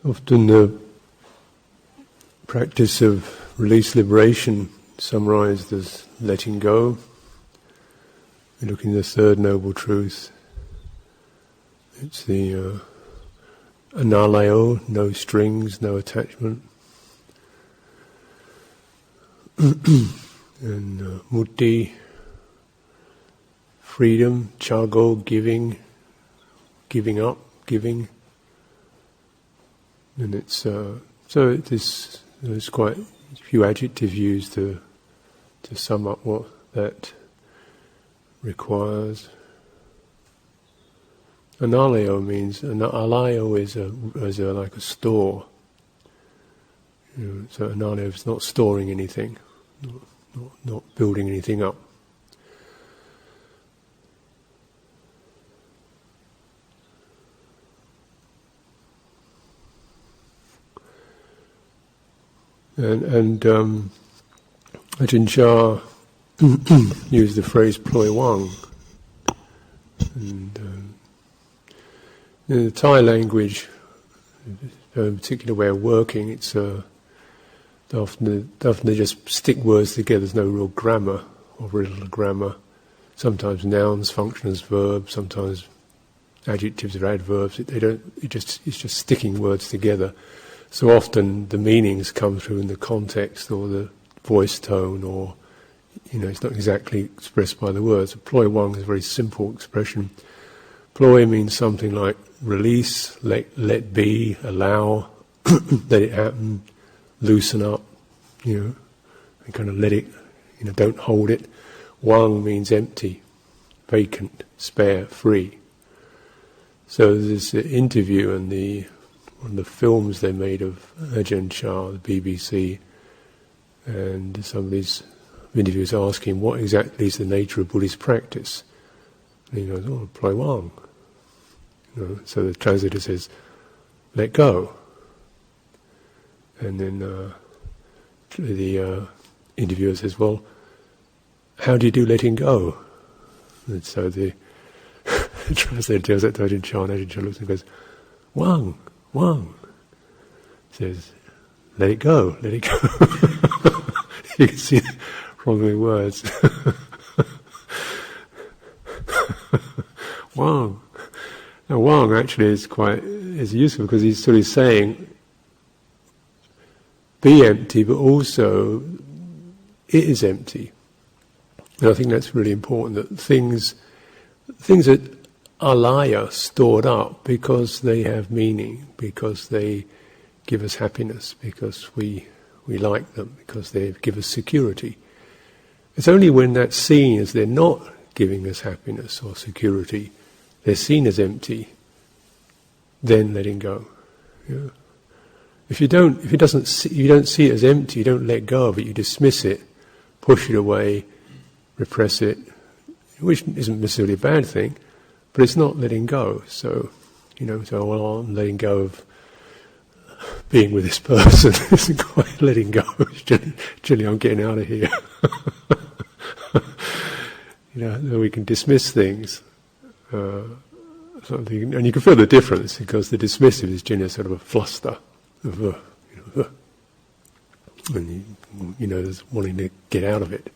Often the practice of release liberation summarized as letting go. We look in the third noble truth. It's the analayo, no strings, no attachment. And mutti, freedom, chago, giving up, giving. And it's there's quite a few adjectives used to sum up what that requires. Analayo means, alayo is like a store. So analayo is not storing anything, not building anything up. And Ajahn Chah used the phrase "ploi wang," and in the Thai language, a particular way of working. It's often they just stick words together. There's no real grammar or very little grammar. Sometimes nouns function as verbs. Sometimes adjectives are adverbs. It's just sticking words together. So often the meanings come through in the context or the voice tone, or it's not exactly expressed by the words. Ploi wang is a very simple expression. Ploi means something like release, let be, allow, let it happen, loosen up, and kind of let it, don't hold it. Wang means empty, vacant, spare, free. So there's an interview in one of the films they made of Ajahn Chah, the BBC, and some of these interviewers ask him, what exactly is the nature of Buddhist practice? And he goes, ploi wang. So the translator says, let go. And then the interviewer says, well, how do you do letting go? And so the translator tells that to Ajahn Chah, and Ajahn Chah looks and goes, wang. Says, let it go. You can see from the words. Wang. Now Wang actually is useful because he's sort of saying, be empty, but also it is empty. And I think that's really important, that things that alaya stored up because they have meaning, because they give us happiness, because we like them, because they give us security. It's only when that's seen as they're not giving us happiness or security, they're seen as empty, then letting go. If you don't see it as empty, you don't let go of it, you dismiss it, push it away, repress it, which isn't necessarily a bad thing. But it's not letting go. So, I'm letting go of being with this person. Isn't quite letting go. Generally, I'm getting out of here. We can dismiss things. And you can feel the difference, because the dismissive is generally sort of a fluster of and there's wanting to get out of it.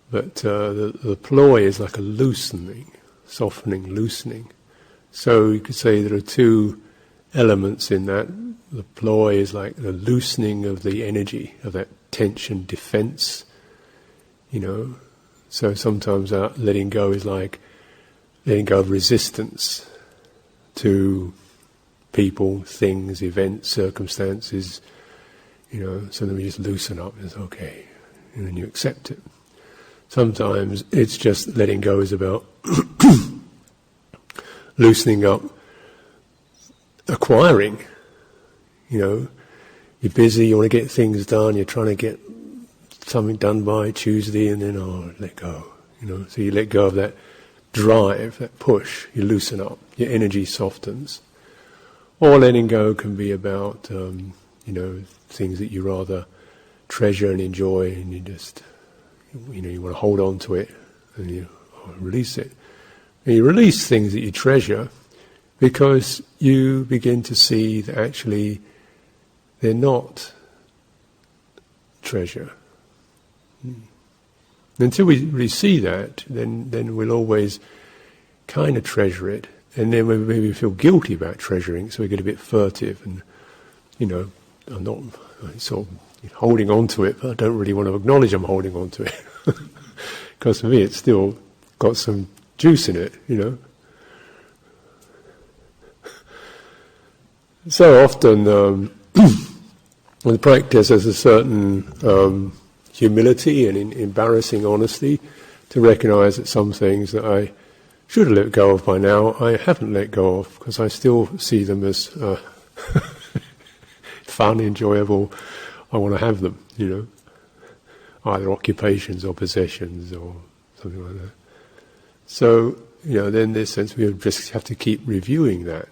But the ploi is like a loosening. Softening, loosening. So you could say there are two elements in that. The ploi is like the loosening of the energy, of that tension, defense. So sometimes letting go is like letting go of resistance to people, things, events, circumstances. So then we just loosen up and it's okay. And then you accept it. Sometimes it's just letting go is about loosening up, acquiring. You're busy, you want to get things done, you're trying to get something done by Tuesday, and then, let go. So you let go of that drive, that push, you loosen up, your energy softens. Or letting go can be about, things that you rather treasure and enjoy, and you just... you want to hold on to it, and you release it. And you release things that you treasure, Because you begin to see that actually they're not treasure. Until we really see that, then we'll always kind of treasure it, and then we maybe feel guilty about treasuring, so we get a bit furtive, and I'm not sort of holding on to it, but I don't really want to acknowledge I'm holding on to it, because for me it's still got some juice in it, So often the practice has a certain humility and embarrassing honesty to recognize that some things that I should have let go of by now, I haven't let go of, because I still see them as fun, enjoyable. I want to have them, either occupations or possessions or something like that. So, then in this sense we just have to keep reviewing that.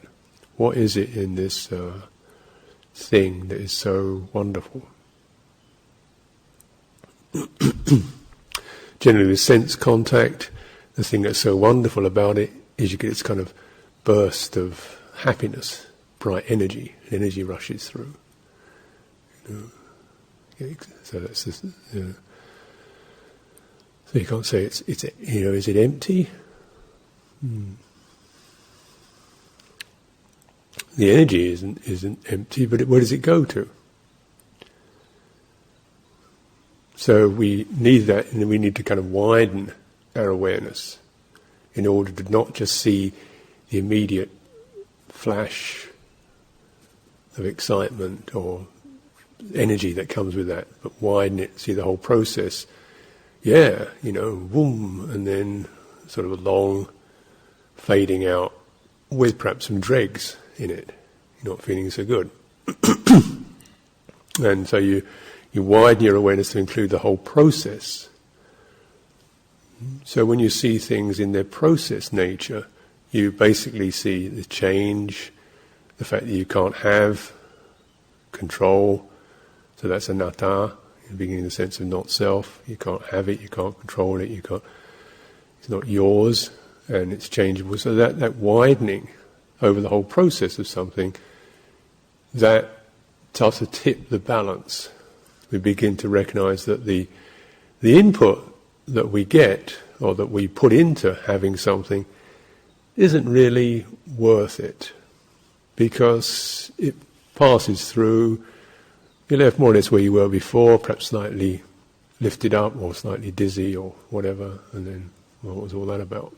What is it in this thing that is so wonderful? Generally with sense contact, the thing that's so wonderful about it is you get this kind of burst of happiness, bright energy. Energy rushes through. So that's just, so you can't say it's is it empty? The energy isn't empty, but where does it go to? So we need that, and we need to kind of widen our awareness in order to not just see the immediate flash of excitement or energy that comes with that, but widen it, see the whole process. Yeah, boom, and then sort of a long fading out with perhaps some dregs in it. You're not feeling so good. And so you widen your awareness to include the whole process. So when you see things in their process nature, you basically see the change, the fact that you can't have control, so that's anatta, beginning the sense of not self. You can't have it, you can't control it, it's not yours, and it's changeable. So that widening over the whole process of something, that starts to tip the balance. We begin to recognize that the input that we get, or that we put into having something, isn't really worth it, because it passes through. You're left more or less where you were before, perhaps slightly lifted up or slightly dizzy or whatever, and then what was all that about?